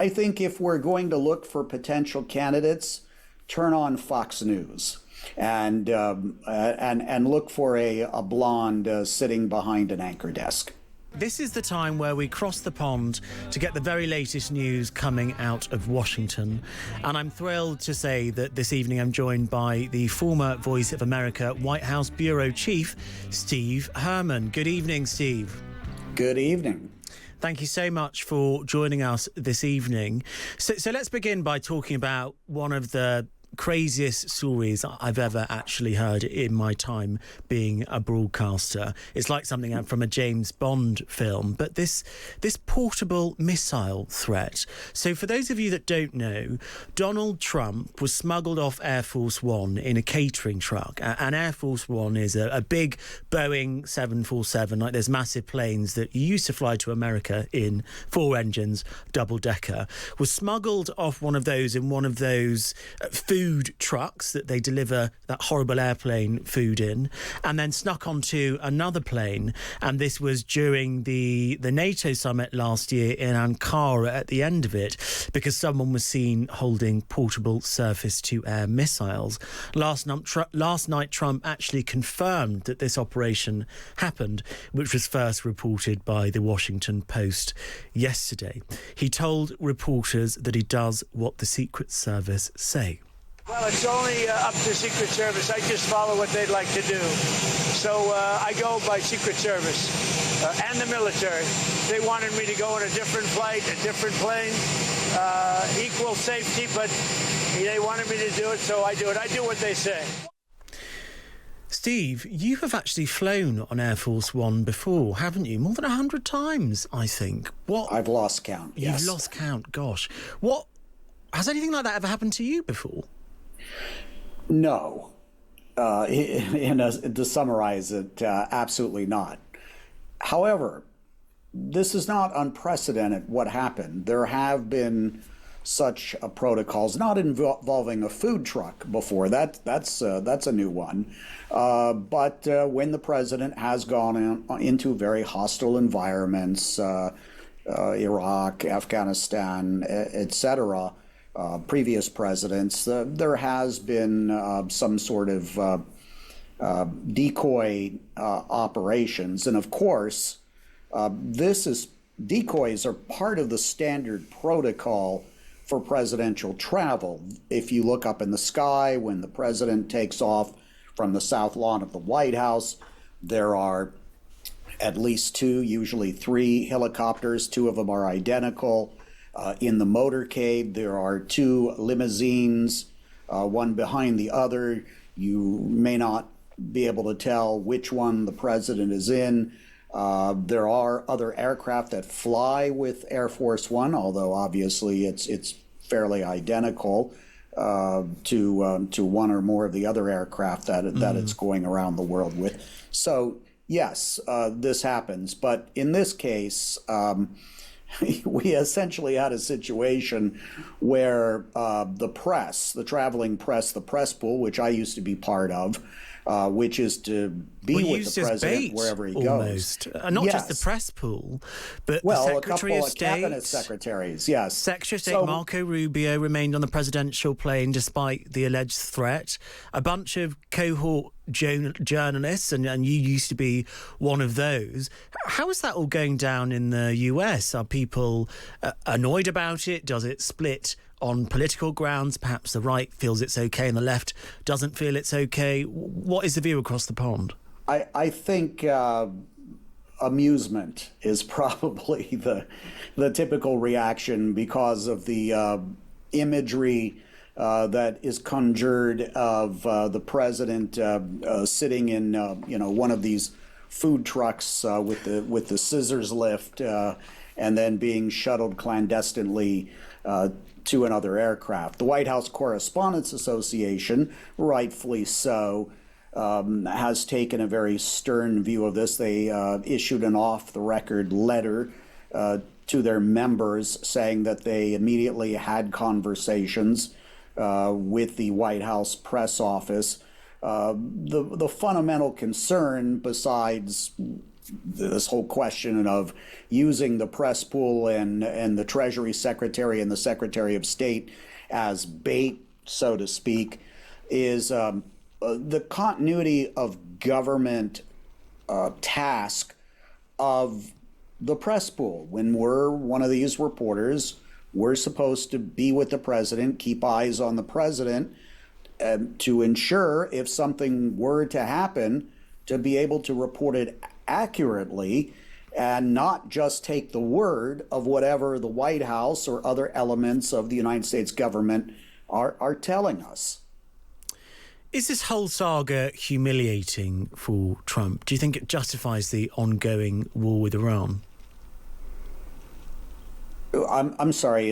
I think if we're going to look for potential candidates, turn on Fox News and look for a blonde sitting behind an anchor desk. This is the time where we cross the pond to get the very latest news coming out of Washington. And I'm thrilled to say that this evening I'm joined by the former Voice of America White House Bureau Chief, Steve Herman. Good evening, Steve. Good evening. Thank you so much for joining us this evening. So let's begin by talking about one of the craziest stories I've ever actually heard in my time being a broadcaster. It's like something from a James Bond film, but this portable missile threat. So for those of you that don't know, Donald Trump was smuggled off Air Force One in a catering truck. And Air Force One is a big Boeing 747, like those massive planes that you used to fly to America in, 4 engines, double-decker, was smuggled off one of those in one of those food trucks that they deliver that horrible airplane food in, and then snuck onto another plane. And this was during the NATO summit last year in Ankara at the end of it, because someone was seen holding portable surface-to-air missiles. Last night, Trump actually confirmed that this operation happened, which was first reported by the Washington Post yesterday. He told reporters that he does what the Secret Service say. Well, it's only up to Secret Service. I just follow what they'd like to do. So I go by Secret Service and the military. They wanted me to go on a different flight, a different plane, equal safety, but they wanted me to do it, so I do it. I do what they say. Steve, you have actually flown on Air Force One before, haven't you? More than 100 times, I think. What? I've lost count, yes. You've lost count, gosh. What? Has anything like that ever happened to you before? No. To summarize it, absolutely not. However, this is not unprecedented what happened. There have been such protocols, not involving a food truck before. That's a new one. But when the president has gone into very hostile environments, Iraq, Afghanistan, etc., previous presidents, there has been some sort of decoy operations. And of course, decoys are part of the standard protocol for presidential travel. If you look up in the sky when the president takes off from the south lawn of the White House, there are at least 2, usually 3 helicopters. 2 of them are identical. In the motorcade, there are 2 limousines, one behind the other. You may not be able to tell which one the president is in. There are other aircraft that fly with Air Force One, although obviously it's fairly identical to one or more of the other aircraft that it's going around the world with. So yes, this happens, but in this case, we essentially had a situation where the traveling press, the press pool, which I used to be part of, which is to be with the president wherever he goes. Not just the press pool, but the a Secretary couple of of State. cabinet secretaries, yes. Secretary of State Marco Rubio remained on the presidential plane despite the alleged threat. A bunch of cohort journalists, and you used to be one of those. How is that all going down in the US? Are people annoyed about it? Does it split on political grounds? Perhaps the right feels it's okay and the left doesn't feel it's okay. What is the view across the pond? I think amusement is probably the typical reaction because of the imagery that is conjured of the president sitting in one of these food trucks with the scissors lift and then being shuttled clandestinely to another aircraft. The White House Correspondents Association, rightfully so, has taken a very stern view of this. They issued an off-the-record letter to their members saying that they immediately had conversations with the White House press office. The fundamental concern, besides this whole question of using the press pool and the Treasury Secretary and the Secretary of State as bait, so to speak, is the continuity of government task of the press pool. When we're one of these reporters, we're supposed to be with the president, keep eyes on the president, to ensure if something were to happen, to be able to report it accurately and not just take the word of whatever the White House or other elements of the United States government are telling us. Is this whole saga humiliating for Trump? Do you think it justifies the ongoing war with Iran? I'm sorry,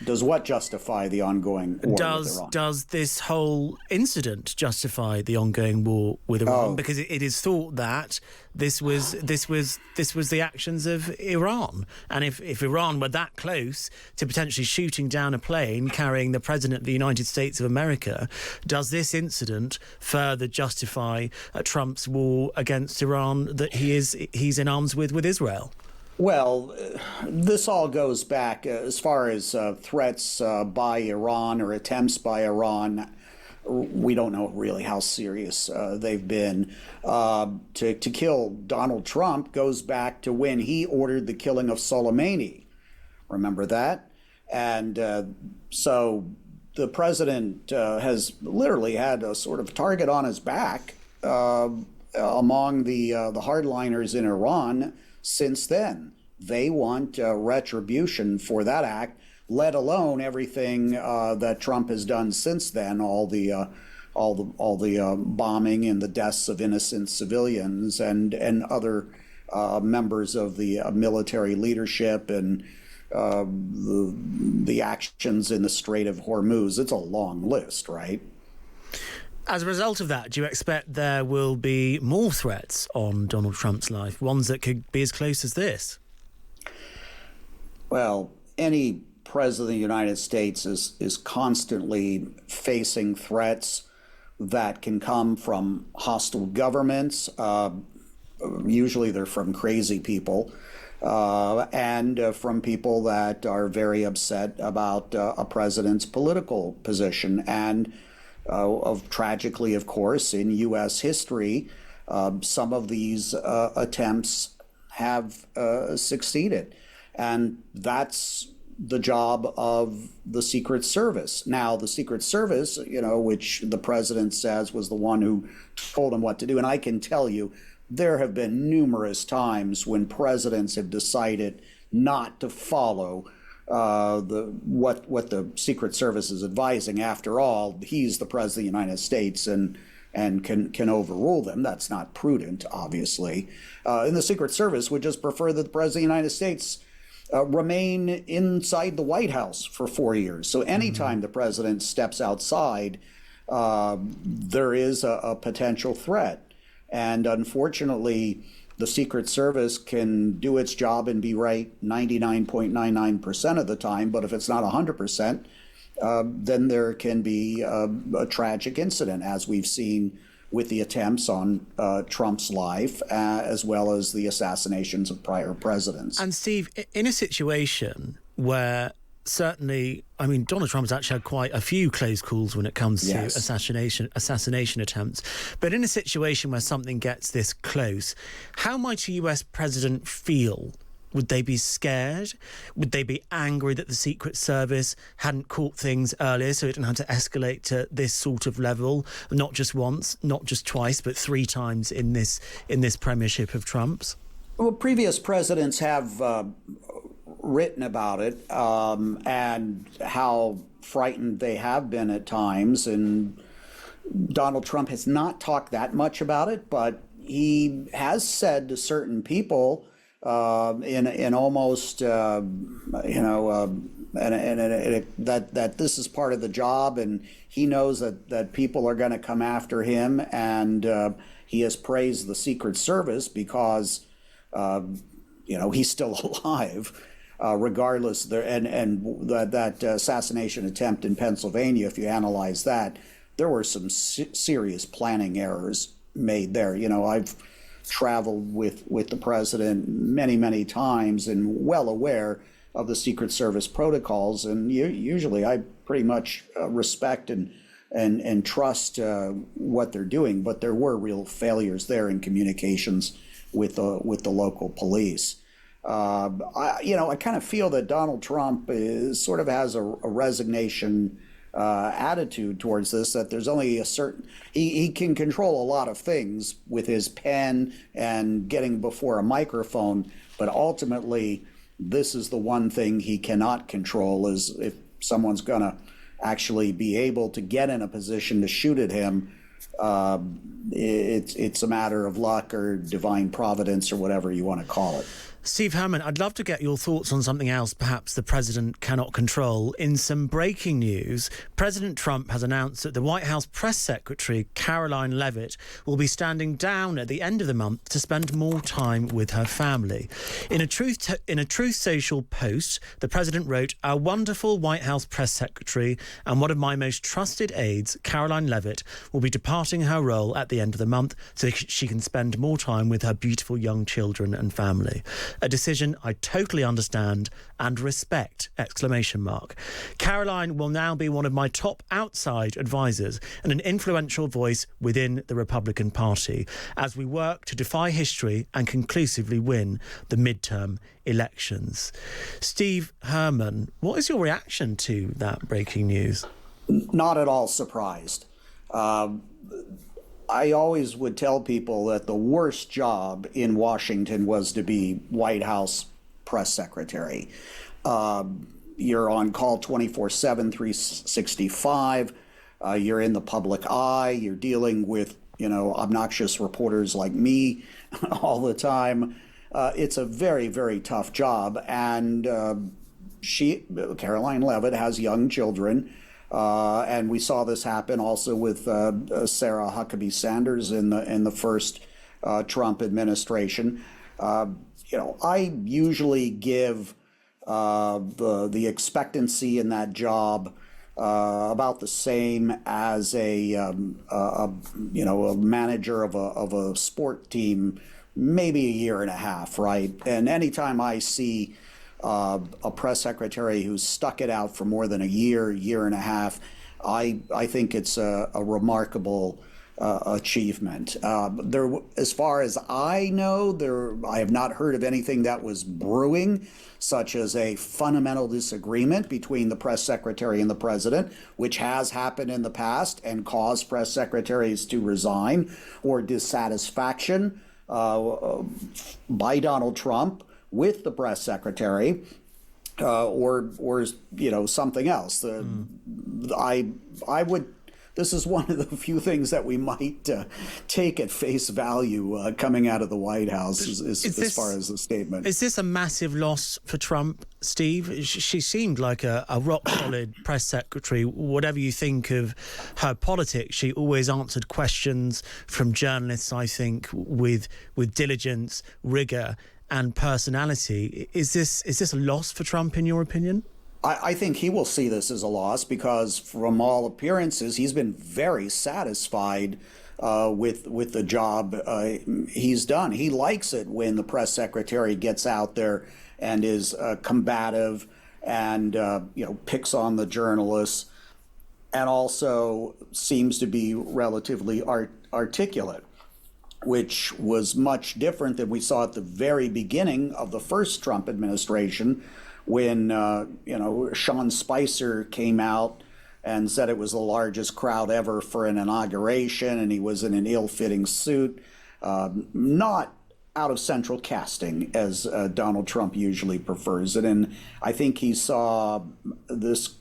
does what justify the ongoing war with Iran? Does this whole incident justify the ongoing war with Iran? Oh. Because it is thought that this was the actions of Iran, and if Iran were that close to potentially shooting down a plane carrying the President of the United States of America, does this incident further justify Trump's war against Iran that he's in arms with Israel? Well, this all goes back as far as threats by Iran or attempts by Iran. We don't know really how serious they've been. To kill Donald Trump goes back to when he ordered the killing of Soleimani. Remember that? And so the president has literally had a sort of target on his back among the hardliners in Iran since then. They want retribution for that act, let alone everything that Trump has done since then, all the bombing and the deaths of innocent civilians and other members of the military leadership and the actions in the Strait of Hormuz. It's a long list, right? As a result of that, do you expect there will be more threats on Donald Trump's life, ones that could be as close as this? Well, any president of the United States is constantly facing threats that can come from hostile governments. Usually they're from crazy people and from people that are very upset about a president's political position. And tragically, of course, in U.S. history, some of these attempts have succeeded. And that's the job of the Secret Service. Now, the Secret Service, which the president says was the one who told him what to do. And I can tell you, there have been numerous times when presidents have decided not to follow what the Secret Service is advising. After all, he's the president of the United States and can overrule them. That's not prudent, obviously. And the Secret Service would just prefer that the president of the United States remain inside the White House for 4 years. So anytime the president steps outside, there is a potential threat. And unfortunately, the Secret Service can do its job and be right 99.99% of the time, but if it's not 100%, then there can be a tragic incident, as we've seen with the attempts on Trump's life, as well as the assassinations of prior presidents. And Steve, in a situation where certainly, Donald Trump's actually had quite a few close calls when it comes to assassination attempts. But in a situation where something gets this close, how might a US president feel? Would they be scared? Would they be angry that the Secret Service hadn't caught things earlier so it didn't have to escalate to this sort of level, not just once, not just twice, but 3 times in this premiership of Trump's? Well, previous presidents have written about it and how frightened they have been at times. And Donald Trump has not talked that much about it, but he has said to certain people in almost that this is part of the job, and he knows that people are going to come after him, and he has praised the Secret Service because he's still alive, regardless. And that assassination attempt in Pennsylvania, if you analyze that, there were some serious planning errors made there. I've traveled with the president many, many times and well aware of the Secret Service protocols. And usually I pretty much respect and trust what they're doing. But there were real failures there in communications with the local police. I kind of feel that Donald Trump sort of has a resignation attitude towards this, that there's only a certain, he can control a lot of things with his pen and getting before a microphone, but ultimately this is the one thing he cannot control, is if someone's going to actually be able to get in a position to shoot at him. It's a matter of luck or divine providence or whatever you want to call it. Steve Herman, I'd love to get your thoughts on something else perhaps the president cannot control. In some breaking news, President Trump has announced that the White House press secretary, Karoline Leavitt, will be standing down at the end of the month to spend more time with her family. In a Truth Social post, the president wrote, "Our wonderful White House press secretary and one of my most trusted aides, Karoline Leavitt, will be departing her role at the end of the month so she can spend more time with her beautiful young children and family. A decision I totally understand and respect!" Karoline will now be one of my top outside advisors and an influential voice within the Republican Party as we work to defy history and conclusively win the midterm elections. Steve Herman, what is your reaction to that breaking news? Not at all surprised. I always would tell people that the worst job in Washington was to be White House press secretary. You're on call 24/7, 365. You're in the public eye. You're dealing with, obnoxious reporters like me all the time. It's a very, very tough job. And Karoline Leavitt, has young children. And we saw this happen also with Sarah Huckabee Sanders in the first Trump administration. I usually give the expectancy in that job about the same as a manager of a sport team, maybe a year and a half, right? And anytime I see a press secretary who's stuck it out for more than a year and a half, I think it's a remarkable achievement. As far as I know, I have not heard of anything that was brewing, such as a fundamental disagreement between the press secretary and the president, which has happened in the past and caused press secretaries to resign, or dissatisfaction by Donald Trump with the press secretary, or something else. I would. This is one of the few things that we might take at face value coming out of the White House, as far as the statement. Is this a massive loss for Trump, Steve? She seemed like a rock-solid press secretary. Whatever you think of her politics, she always answered questions from journalists, I think, with diligence, rigour and personality. Is this a loss for Trump, in your opinion? I think he will see this as a loss because, from all appearances, he's been very satisfied with the job he's done. He likes it when the press secretary gets out there and is combative and picks on the journalists, and also seems to be relatively articulate, which was much different than we saw at the very beginning of the first Trump administration, when Sean Spicer came out and said it was the largest crowd ever for an inauguration, and he was in an ill-fitting suit, not out of central casting, as Donald Trump usually prefers it. And I think he saw this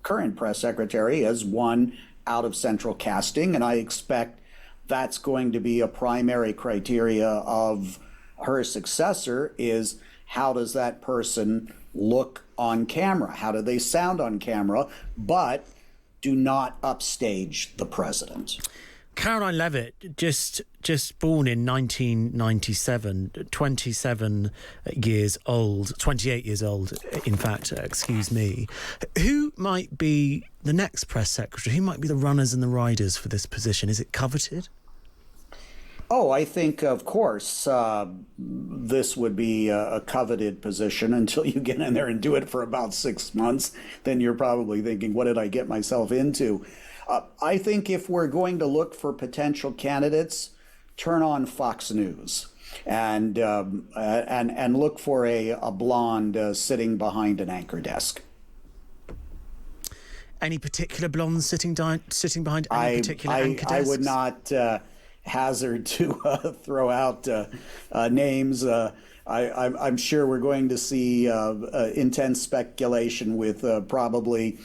current press secretary as one out of central casting, and I expect that's going to be a primary criteria of her successor, is how does that person look on camera? How do they sound on camera? But do not upstage the president. Karoline Leavitt, just born in 1997, 28 years old, in fact, excuse me. Who might be the next press secretary? Who might be the runners and the riders for this position? Is it coveted? Oh, I think, of course, this would be a coveted position until you get in there and do it for about 6 months. Then you're probably thinking, what did I get myself into? I think if we're going to look for potential candidates, turn on Fox News and look for a blonde sitting behind an anchor desk. Any particular blondes sitting behind any particular anchor desks? I would not hazard to throw out names. I'm sure we're going to see intense speculation with probably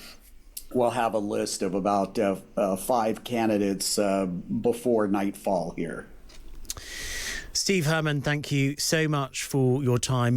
we'll have a list of about 5 candidates before nightfall here. Steve Herman, thank you so much for your time.